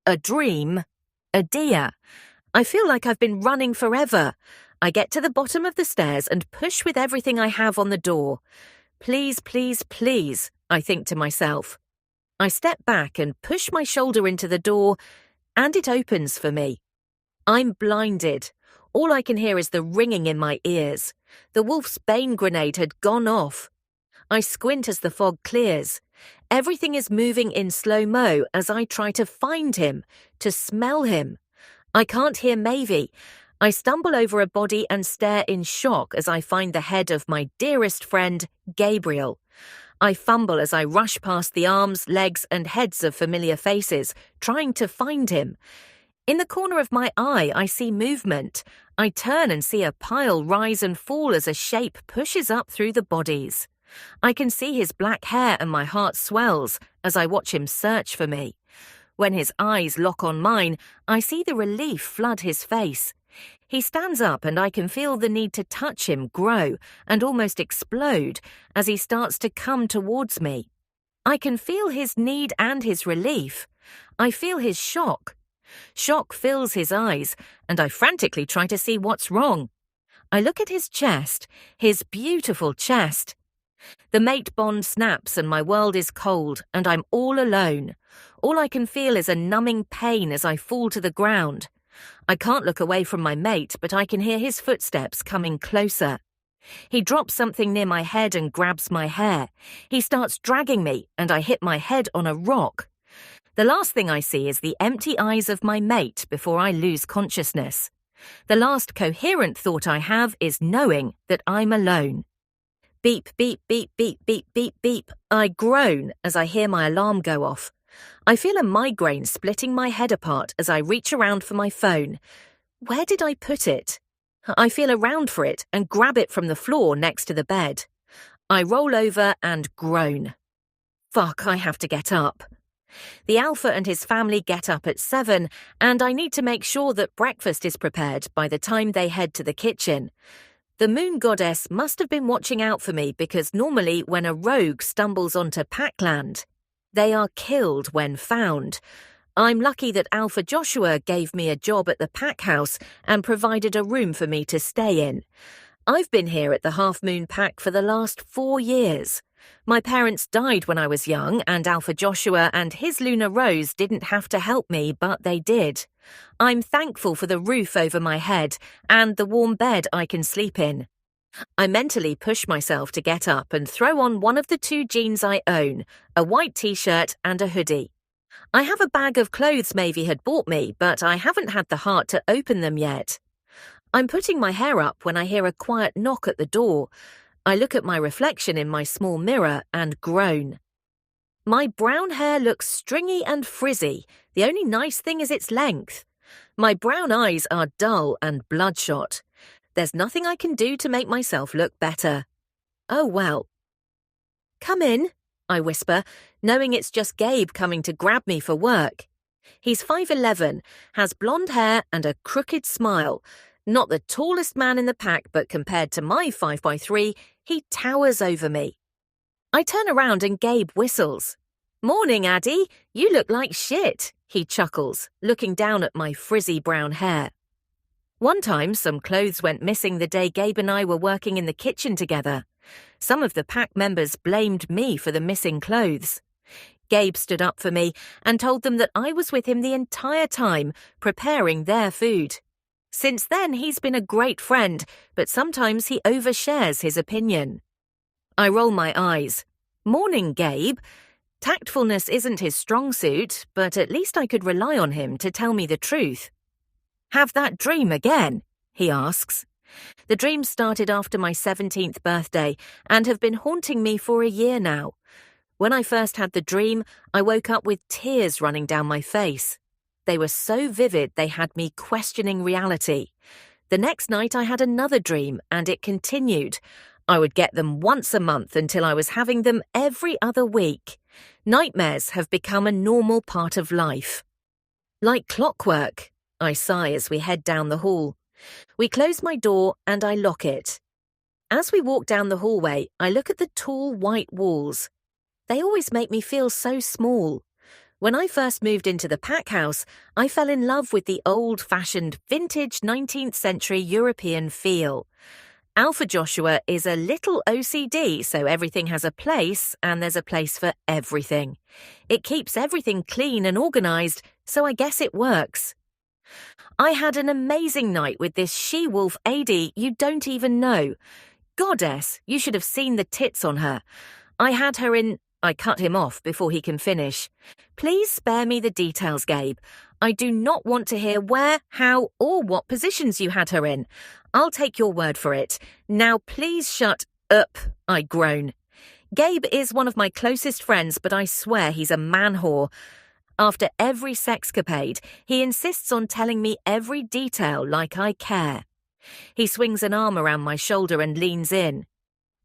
A dream? Adea. I feel like I've been running forever. I get to the bottom of the stairs and push with everything I have on the door. Please, please, please, I think to myself. I step back and push my shoulder into the door, and it opens for me. I'm blinded. All I can hear is the ringing in my ears. The wolf's bane grenade had gone off. I squint as the fog clears. Everything is moving in slow-mo as I try to find him, to smell him. I can't hear Mavy. I stumble over a body and stare in shock as I find the head of my dearest friend, Gabriel. I fumble as I rush past the arms, legs, and heads of familiar faces, trying to find him. In the corner of my eye, I see movement. I turn and see a pile rise and fall as a shape pushes up through the bodies. I can see his black hair and my heart swells as I watch him search for me. When his eyes lock on mine, I see the relief flood his face. He stands up and I can feel the need to touch him grow and almost explode as he starts to come towards me. I can feel his need and his relief. I feel his shock. Shock fills his eyes, and I frantically try to see what's wrong. I look at his chest, his beautiful chest. The mate bond snaps and my world is cold and I'm all alone. All I can feel is a numbing pain as I fall to the ground. I can't look away from my mate, but I can hear his footsteps coming closer. He drops something near my head and grabs my hair. He starts dragging me and I hit my head on a rock. The last thing I see is the empty eyes of my mate before I lose consciousness. The last coherent thought I have is knowing that I'm alone. Beep, beep, beep, beep, beep, beep, beep. I groan as I hear my alarm go off. I feel a migraine splitting my head apart as I reach around for my phone. Where did I put it? I feel around for it and grab it from the floor next to the bed. I roll over and groan. Fuck, I have to get up. The Alpha and his family get up at 7, and I need to make sure that breakfast is prepared by the time they head to the kitchen. The moon goddess must have been watching out for me because normally when a rogue stumbles onto Packland, they are killed when found. I'm lucky that Alpha Joshua gave me a job at the pack house and provided a room for me to stay in. I've been here at the Half Moon Pack for the last 4 years. My parents died when I was young, and Alpha Joshua and his Luna Rose didn't have to help me, but they did. I'm thankful for the roof over my head and the warm bed I can sleep in. I mentally push myself to get up and throw on one of the 2 jeans I own, a white t-shirt and a hoodie. I have a bag of clothes Mavy had bought me, but I haven't had the heart to open them yet. I'm putting my hair up when I hear a quiet knock at the door. I look at my reflection in my small mirror and groan. My brown hair looks stringy and frizzy. The only nice thing is its length. My brown eyes are dull and bloodshot. There's nothing I can do to make myself look better. Oh well. Come in, I whisper, knowing it's just Gabe coming to grab me for work. He's 5'11", has blonde hair and a crooked smile. Not the tallest man in the pack, but compared to my 5'3", he towers over me. I turn around and Gabe whistles. Morning, Addy. You look like shit, he chuckles, looking down at my frizzy brown hair. One time, some clothes went missing the day Gabe and I were working in the kitchen together. Some of the pack members blamed me for the missing clothes. Gabe stood up for me and told them that I was with him the entire time, preparing their food. Since then, he's been a great friend, but sometimes he overshares his opinion. I roll my eyes. Morning, Gabe. Tactfulness isn't his strong suit, but at least I could rely on him to tell me the truth. Have that dream again? He asks. The dream started after my 17th birthday and have been haunting me for a year now. When I first had the dream, I woke up with tears running down my face. They were so vivid they had me questioning reality. The next night I had another dream, and it continued. I would get them once a month until I was having them every other week. Nightmares have become a normal part of life. Like clockwork, I sigh as we head down the hall. We close my door and I lock it. As we walk down the hallway, I look at the tall white walls. They always make me feel so small. When I first moved into the pack house, I fell in love with the old-fashioned, vintage 19th century European feel. Alpha Joshua is a little OCD, so everything has a place, and there's a place for everything. It keeps everything clean and organised, so I guess it works. I had an amazing night with this she-wolf Adea you don't even know. Goddess, you should have seen the tits on her. I had her in... I cut him off before he can finish. Please spare me the details, Gabe. I do not want to hear where, how, or what positions you had her in. I'll take your word for it. Now please shut up, I groan. Gabe is one of my closest friends, but I swear he's a man-whore. After every sexcapade, he insists on telling me every detail like I care. He swings an arm around my shoulder and leans in.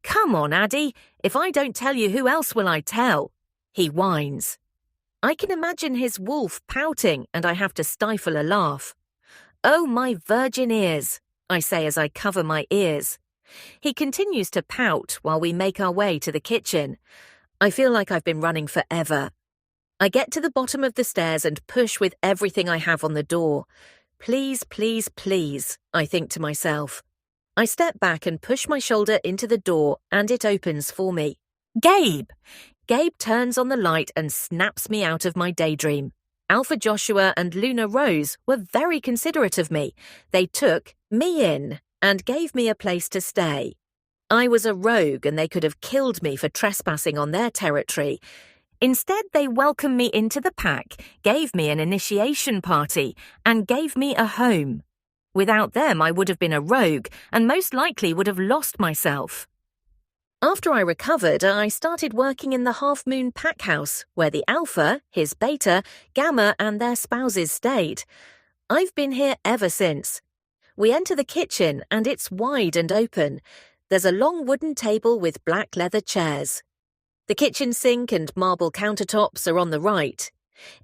Come on, Addy. If I don't tell you, who else will I tell? He whines. I can imagine his wolf pouting, and I have to stifle a laugh. Oh, my virgin ears, I say as I cover my ears. He continues to pout while we make our way to the kitchen. I feel like I've been running forever. I get to the bottom of the stairs and push with everything I have on the door. Please, please, please, I think to myself. I step back and push my shoulder into the door, and it opens for me. Gabe! Gabe turns on the light and snaps me out of my daydream. Alpha Joshua and Luna Rose were very considerate of me. They took me in and gave me a place to stay. I was a rogue and they could have killed me for trespassing on their territory. Instead, they welcomed me into the pack, gave me an initiation party, and gave me a home. Without them, I would have been a rogue and most likely would have lost myself. After I recovered, I started working in the Half Moon pack house, where the Alpha, his Beta, Gamma and their spouses stayed. I've been here ever since. We enter the kitchen and it's wide and open. There's a long wooden table with black leather chairs. The kitchen sink and marble countertops are on the right.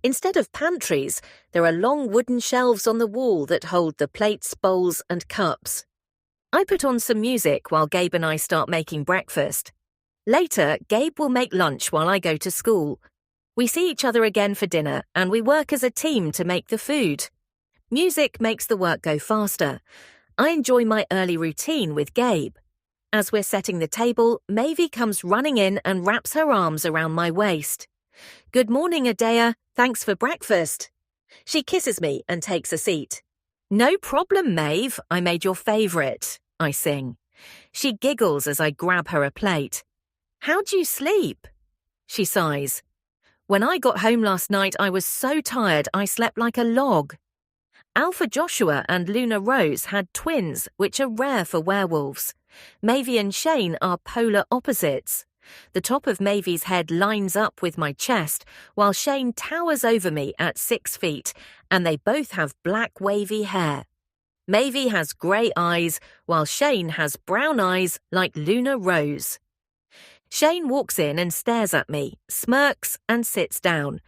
Instead of pantries, there are long wooden shelves on the wall that hold the plates, bowls and cups. I put on some music while Gabe and I start making breakfast. Later, Gabe will make lunch while I go to school. We see each other again for dinner and we work as a team to make the food. Music makes the work go faster. I enjoy my early routine with Gabe. As we're setting the table, Mavy comes running in and wraps her arms around my waist. Good morning, Adea. Thanks for breakfast. She kisses me and takes a seat. No problem, Maeve. I made your favourite, I sing. She giggles as I grab her a plate. How'd you sleep? She sighs. When I got home last night, I was so tired I slept like a log. Alpha Joshua and Luna Rose had twins, which are rare for werewolves. Mavy and Shane are polar opposites. The top of Mavy's head lines up with my chest, while Shane towers over me at 6 feet, and they both have black wavy hair. Mavy has grey eyes, while Shane has brown eyes like Luna Rose. Shane walks in and stares at me, smirks and sits down.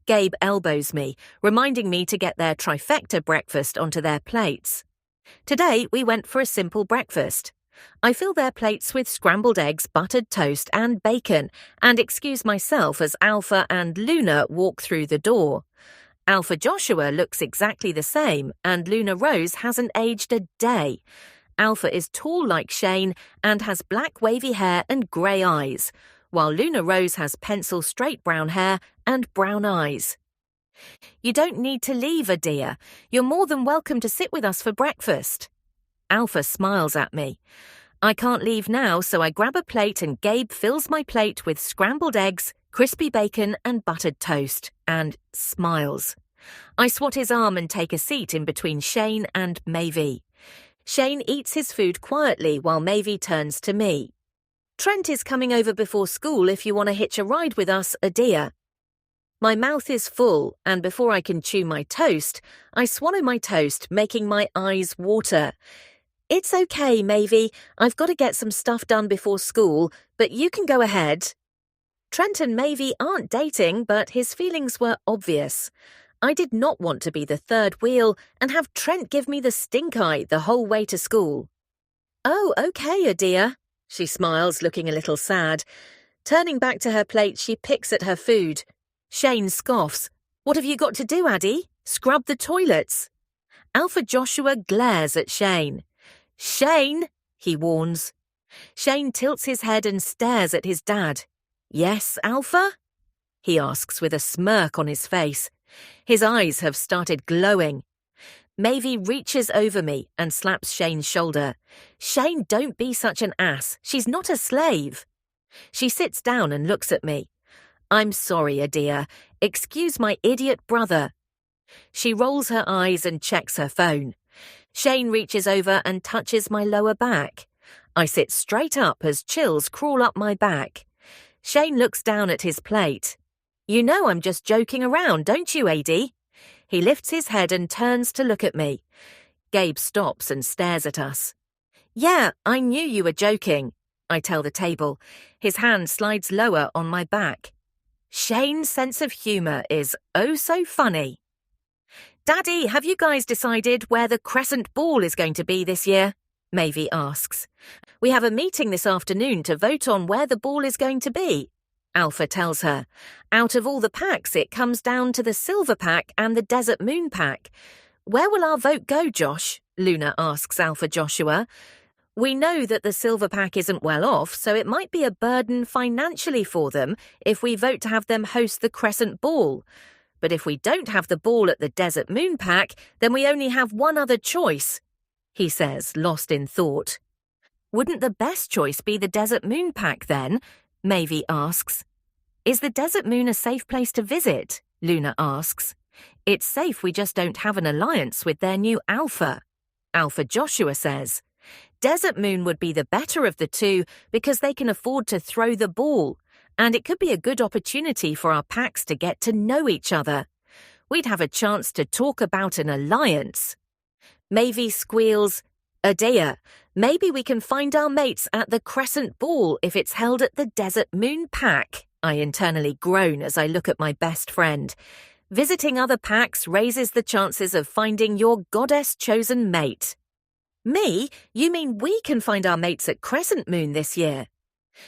Gabe elbows me, reminding me to get their trifecta breakfast onto their plates. Today we went for a simple breakfast. I fill their plates with scrambled eggs, buttered toast and bacon, and excuse myself as Alpha and Luna walk through the door. Alpha Joshua looks exactly the same, and Luna Rose hasn't aged a day. Alpha is tall like Shane and has black wavy hair and grey eyes, while Luna Rose has pencil straight brown hair and brown eyes. You don't need to leave, Adea. You're more than welcome to sit with us for breakfast. Alpha smiles at me. I can't leave now, so I grab a plate and Gabe fills my plate with scrambled eggs, crispy bacon and buttered toast, and smiles. I swat his arm and take a seat in between Shane and Mavy. Shane eats his food quietly while Mavy turns to me. Trent is coming over before school if you want to hitch a ride with us, Adea. My mouth is full, and before I can chew my toast, I swallow my toast, making my eyes water. It's okay, Mavy. I've got to get some stuff done before school, but you can go ahead. Trent and Mavy aren't dating, but his feelings were obvious. I did not want to be the third wheel and have Trent give me the stink eye the whole way to school. Oh, okay, Adea. She smiles, looking a little sad. Turning back to her plate, she picks at her food. Shane scoffs. What have you got to do, Addie? Scrub the toilets. Alpha Joshua glares at Shane. Shane, he warns. Shane tilts his head and stares at his dad. Yes, Alpha? He asks with a smirk on his face. His eyes have started glowing. Mavy reaches over me and slaps Shane's shoulder. Shane, don't be such an ass. She's not a slave. She sits down and looks at me. I'm sorry, Adea. Excuse my idiot brother. She rolls her eyes and checks her phone. Shane reaches over and touches my lower back. I sit straight up as chills crawl up my back. Shane looks down at his plate. You know I'm just joking around, don't you, Adie? He lifts his head and turns to look at me. Gabe stops and stares at us. Yeah, I knew you were joking, I tell the table. His hand slides lower on my back. Shane's sense of humour is oh so funny. Daddy, have you guys decided where the Crescent Ball is going to be this year? Mavy asks. We have a meeting this afternoon to vote on where the ball is going to be. Alpha tells her. Out of all the packs, it comes down to the Silver Pack and the Desert Moon Pack. Where will our vote go, Josh? Luna asks Alpha Joshua. We know that the Silver Pack isn't well off, so it might be a burden financially for them if we vote to have them host the Crescent Ball. But if we don't have the ball at the Desert Moon Pack, then we only have one other choice, he says, lost in thought. Wouldn't the best choice be the Desert Moon Pack then? Mavy asks. Is the Desert Moon a safe place to visit? Luna asks. It's safe, we just don't have an alliance with their new Alpha. Alpha Joshua says. Desert Moon would be the better of the two because they can afford to throw the ball, and it could be a good opportunity for our packs to get to know each other. We'd have a chance to talk about an alliance. Mavy squeals, Adea, maybe we can find our mates at the Crescent Ball if it's held at the Desert Moon Pack. I internally groan as I look at my best friend. Visiting other packs raises the chances of finding your goddess-chosen mate. Me? You mean we can find our mates at Crescent Moon this year?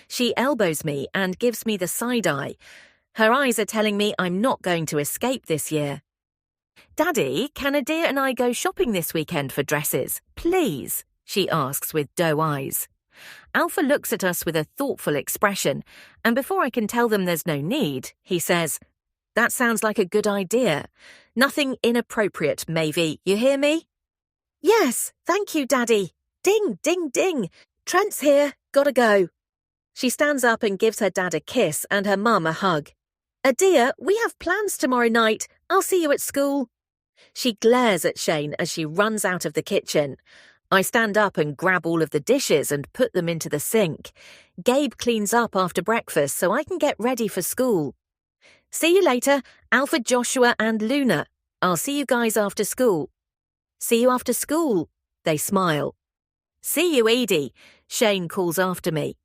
She elbows me and gives me the side eye. Her eyes are telling me I'm not going to escape this year. Daddy, can Adea and I go shopping this weekend for dresses, please? She asks with doe eyes. Alpha looks at us with a thoughtful expression, and before I can tell them there's no need, he says, That sounds like a good idea. Nothing inappropriate, Mavy, you hear me? Yes, thank you, Daddy. Ding, ding, ding. Trent's here, gotta go. She stands up and gives her dad a kiss and her mum a hug. Adea, we have plans tomorrow night. I'll see you at school. She glares at Shane as she runs out of the kitchen. I stand up and grab all of the dishes and put them into the sink. Gabe cleans up after breakfast so I can get ready for school. See you later, Alpha Joshua and Luna. I'll see you guys after school. See you after school, they smile. See you, Edie, Shane calls after me.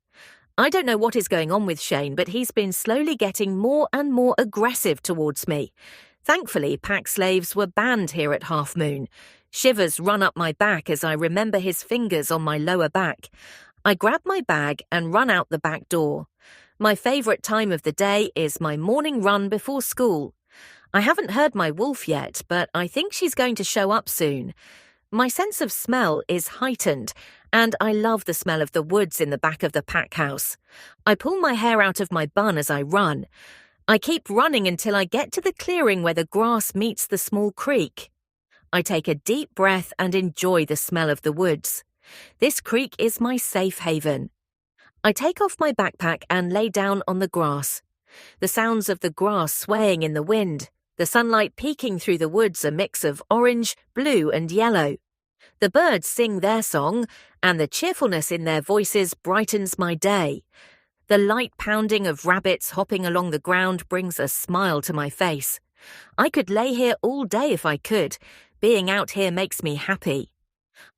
I don't know what is going on with Shane, but he's been slowly getting more and more aggressive towards me. Thankfully, pack slaves were banned here at Half Moon. Shivers run up my back as I remember his fingers on my lower back. I grab my bag and run out the back door. My favourite time of the day is my morning run before school. I haven't heard my wolf yet, but I think she's going to show up soon. My sense of smell is heightened, and I love the smell of the woods in the back of the pack house. I pull my hair out of my bun as I run. I keep running until I get to the clearing where the grass meets the small creek. I take a deep breath and enjoy the smell of the woods. This creek is my safe haven. I take off my backpack and lay down on the grass. The sounds of the grass swaying in the wind, the sunlight peeking through the woods a mix of orange, blue and yellow. The birds sing their song, and the cheerfulness in their voices brightens my day. The light pounding of rabbits hopping along the ground brings a smile to my face. I could lay here all day if I could. Being out here makes me happy.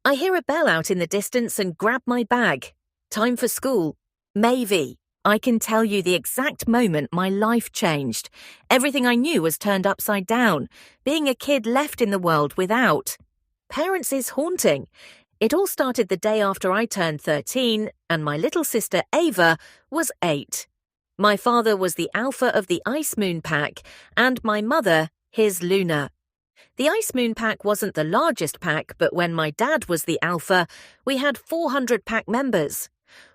I hear a bell out in the distance and grab my bag. Time for school. Mavy. I can tell you the exact moment my life changed. Everything I knew was turned upside down. Being a kid left in the world without. Parents is haunting. It all started the day after I turned 13 and my little sister Ava was 8. My father was the alpha of the Ice Moon Pack, and my mother, his Luna. The Ice Moon Pack wasn't the largest pack, but when my dad was the alpha, we had 400 pack members.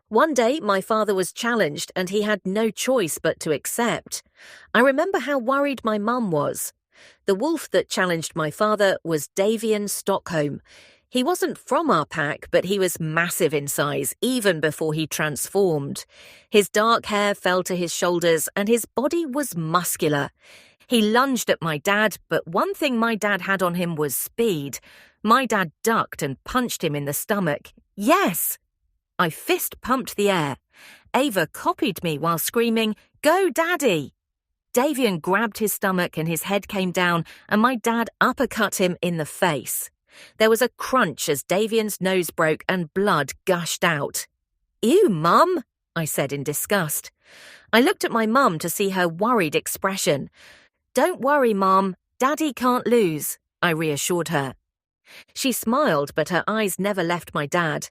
One day, my father was challenged and he had no choice but to accept. I remember how worried my mum was. The wolf that challenged my father was Davian Stockholm. He wasn't from our pack, but he was massive in size, even before he transformed. His dark hair fell to his shoulders and his body was muscular. He lunged at my dad, but one thing my dad had on him was speed. My dad ducked and punched him in the stomach. Yes! I fist-pumped the air. Ava copied me while screaming, "Go, Daddy!" Davian grabbed his stomach and his head came down, and my dad uppercut him in the face. There was a crunch as Davian's nose broke and blood gushed out. "Ew, Mum," I said in disgust. I looked at my mum to see her worried expression. "Don't worry, Mum, Daddy can't lose," I reassured her. She smiled, but her eyes never left my dad.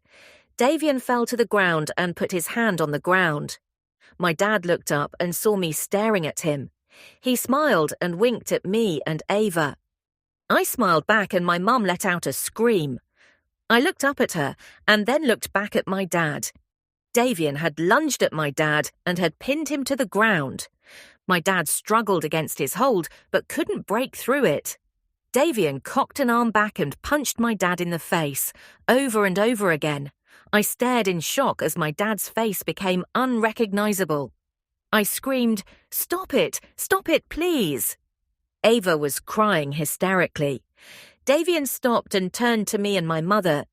Davian fell to the ground and put his hand on the ground. My dad looked up and saw me staring at him. He smiled and winked at me and Ava. I smiled back and my mum let out a scream. I looked up at her and then looked back at my dad. Davian had lunged at my dad and had pinned him to the ground. My dad struggled against his hold but couldn't break through it. Davian cocked an arm back and punched my dad in the face, over and over again. I stared in shock as my dad's face became unrecognizable. I screamed, Stop it, please!" Ava was crying hysterically. Davian stopped and turned to me and my mother.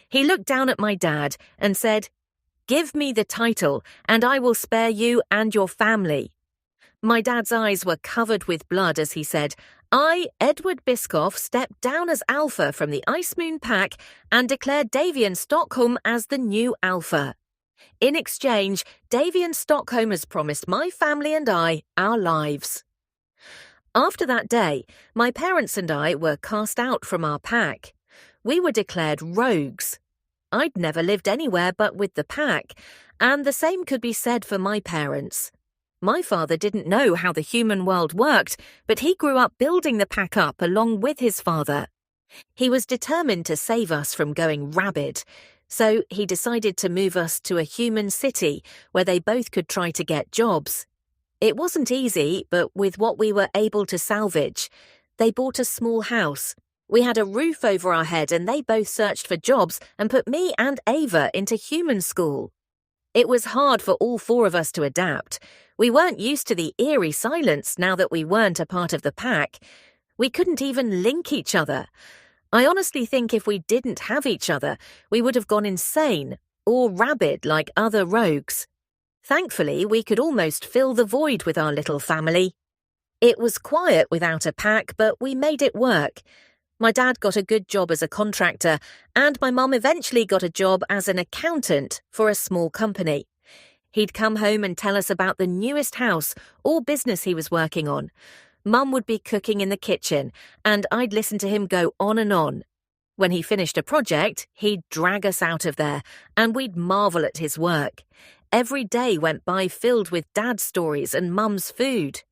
He looked down at my dad and said, "Give me the title, and I will spare you and your family." My dad's eyes were covered with blood as he said, "I, Edward Biscoff, step down as Alpha from the Ice Moon Pack and declare Davian Stockholm as the new Alpha. In exchange, Davian Stockholm has promised my family and I our lives." After that day, my parents and I were cast out from our pack. We were declared rogues. I'd never lived anywhere but with the pack, and the same could be said for my parents. My father didn't know how the human world worked, but he grew up building the pack up along with his father. He was determined to save us from going rabid, so he decided to move us to a human city where they both could try to get jobs. It wasn't easy, but with what we were able to salvage, they bought a small house. We had a roof over our head and they both searched for jobs and put me and Ava into human school. It was hard for all four of us to adapt. We weren't used to the eerie silence now that we weren't a part of the pack. We couldn't even link each other. I honestly think if we didn't have each other, we would have gone insane or rabid like other rogues. Thankfully, we could almost fill the void with our little family. It was quiet without a pack, but we made it work. My dad got a good job as a contractor, and my mum eventually got a job as an accountant for a small company. He'd come home and tell us about the newest house or business he was working on. Mum would be cooking in the kitchen, and I'd listen to him go on and on. When he finished a project, he'd drag us out of there, and we'd marvel at his work. Every day went by filled with Dad's stories and Mum's food.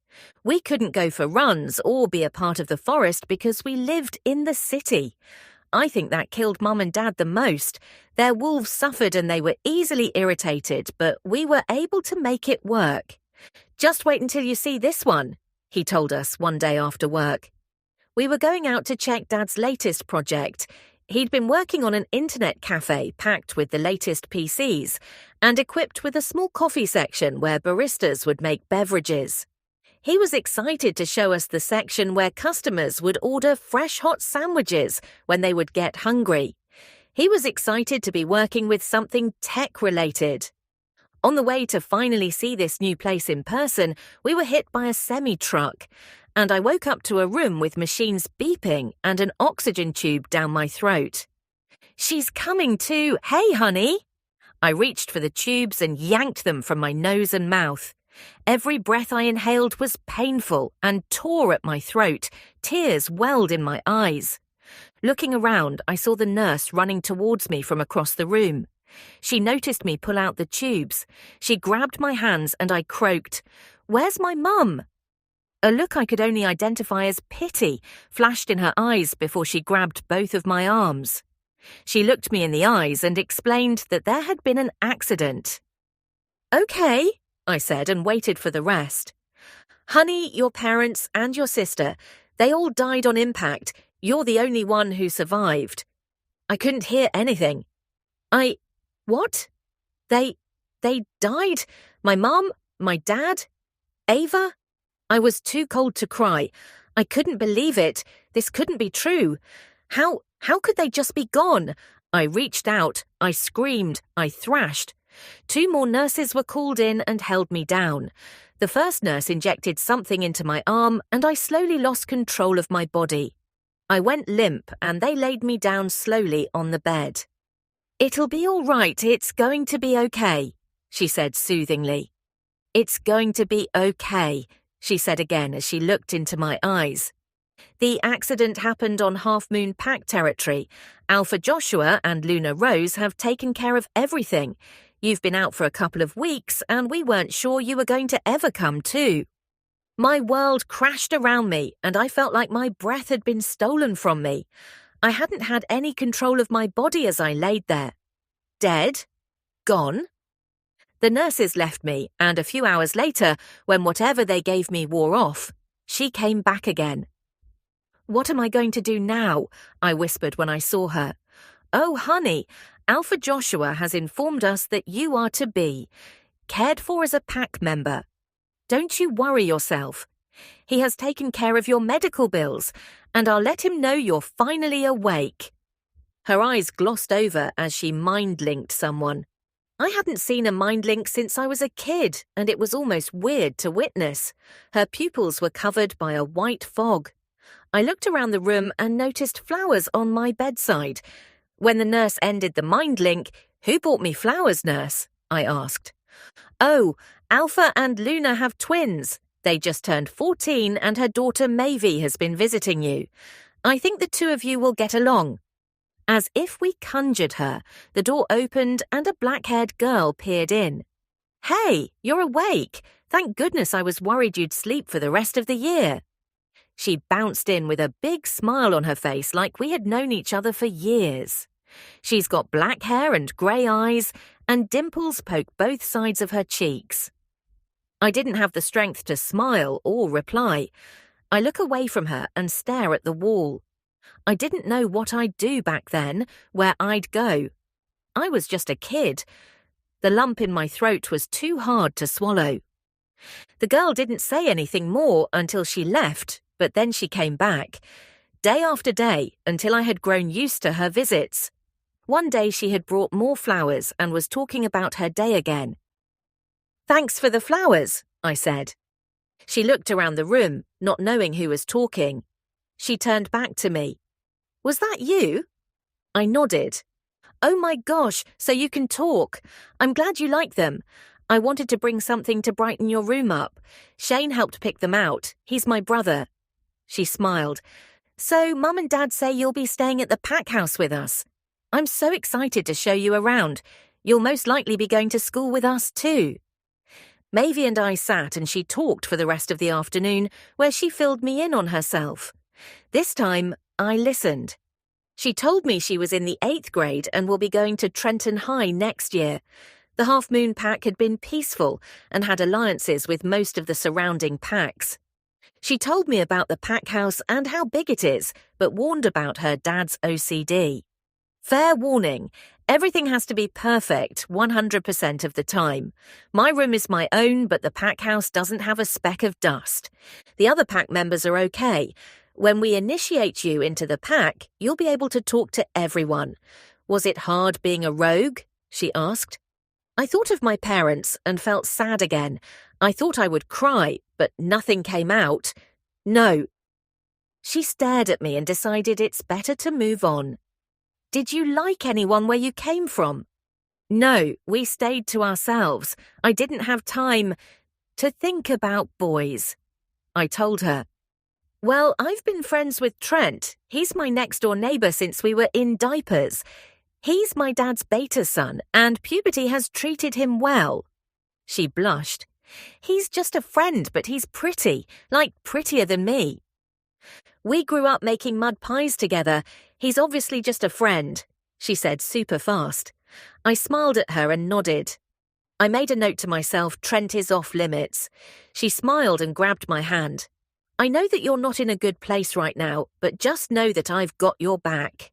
We couldn't go for runs or be a part of the forest because we lived in the city. I think that killed Mum and Dad the most. Their wolves suffered and they were easily irritated, but we were able to make it work. "Just wait until you see this one," he told us one day after work. We were going out to check Dad's latest project. He'd been working on an internet cafe packed with the latest PCs and equipped with a small coffee section where baristas would make beverages. He was excited to show us the section where customers would order fresh hot sandwiches when they would get hungry. He was excited to be working with something tech-related. On the way to finally see this new place in person, we were hit by a semi-truck, and I woke up to a room with machines beeping and an oxygen tube down my throat. "She's coming too! Hey, honey!" I reached for the tubes and yanked them from my nose and mouth. Every breath I inhaled was painful and tore at my throat. Tears welled in my eyes. Looking around, I saw the nurse running towards me from across the room. She noticed me pull out the tubes. She grabbed my hands and I croaked, "Where's my mum?" A look I could only identify as pity flashed in her eyes before she grabbed both of my arms. She looked me in the eyes and explained that there had been an accident. "Okay," I said and waited for the rest. "Honey, your parents and your sister, they all died on impact. You're the only one who survived." I couldn't hear anything. What? They died? My mum? My dad? Ava? I was too cold to cry. I couldn't believe it. This couldn't be true. How could they just be gone? I reached out. I screamed. I thrashed. 2 more nurses were called in and held me down. The first nurse injected something into my arm and I slowly lost control of my body. I went limp and they laid me down slowly on the bed. "It'll be all right. It's going to be okay," she said soothingly. "It's going to be okay," she said again as she looked into my eyes. "The accident happened on Half Moon Pack territory. Alpha Joshua and Luna Rose have taken care of everything. You've been out for a couple of weeks and we weren't sure you were going to ever come too." My world crashed around me and I felt like my breath had been stolen from me. I hadn't had any control of my body as I laid there. Dead? Gone? The nurses left me, and a few hours later, when whatever they gave me wore off, she came back again. "What am I going to do now?" I whispered when I saw her. "Oh, honey, Alpha Joshua has informed us that you are to be cared for as a pack member. Don't you worry yourself. He has taken care of your medical bills, and I'll let him know you're finally awake." Her eyes glossed over as she mind-linked someone. I hadn't seen a mind-link since I was a kid, and it was almost weird to witness. Her pupils were covered by a white fog. I looked around the room and noticed flowers on my bedside. When the nurse ended the mind-link, "Who bought me flowers, nurse?" I asked. "Oh, Alpha and Luna have twins. They just turned 14 and her daughter Mavy has been visiting you. I think the 2 of you will get along." As if we conjured her, the door opened and a black-haired girl peered in. "Hey, you're awake. Thank goodness, I was worried you'd sleep for the rest of the year." She bounced in with a big smile on her face like we had known each other for years. She's got black hair and grey eyes, and dimples poke both sides of her cheeks. I didn't have the strength to smile or reply. I look away from her and stare at the wall. I didn't know what I'd do back then, where I'd go. I was just a kid. The lump in my throat was too hard to swallow. The girl didn't say anything more until she left, but then she came back, day after day, until I had grown used to her visits. One day she had brought more flowers and was talking about her day again. "Thanks for the flowers," I said. She looked around the room, not knowing who was talking. She turned back to me. "Was that you?" I nodded. "Oh my gosh, so you can talk. I'm glad you like them. I wanted to bring something to brighten your room up. Shane helped pick them out. He's my brother." She smiled. "So Mum and Dad say you'll be staying at the pack house with us. I'm so excited to show you around. You'll most likely be going to school with us too." Mavy and I sat and she talked for the rest of the afternoon, where she filled me in on herself. This time, I listened. She told me she was in the 8th grade and will be going to Trenton High next year. The Half Moon Pack had been peaceful and had alliances with most of the surrounding packs. She told me about the pack house and how big it is, but warned about her dad's OCD. "Fair warning, everything has to be perfect 100% of the time. My room is my own, but the pack house doesn't have a speck of dust. The other pack members are okay. When we initiate you into the pack, you'll be able to talk to everyone. Was it hard being a rogue?" she asked. I thought of my parents and felt sad again. I thought I would cry, but nothing came out. "No." She stared at me and decided it's better to move on. "Did you like anyone where you came from?" "No, we stayed to ourselves. I didn't have time to think about boys," I told her. "Well, I've been friends with Trent. He's my next-door neighbour since we were in diapers. He's my dad's beta son, and puberty has treated him well. She blushed. He's just a friend, but he's pretty, like prettier than me. We grew up making mud pies together. He's obviously just a friend, she said super fast. I smiled at her and nodded. I made a note to myself, Trent is off limits. She smiled and grabbed my hand. I know that you're not in a good place right now, but just know that I've got your back.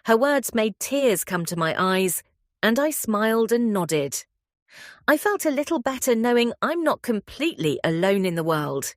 Her words made tears come to my eyes, and I smiled and nodded. I felt a little better knowing I'm not completely alone in the world.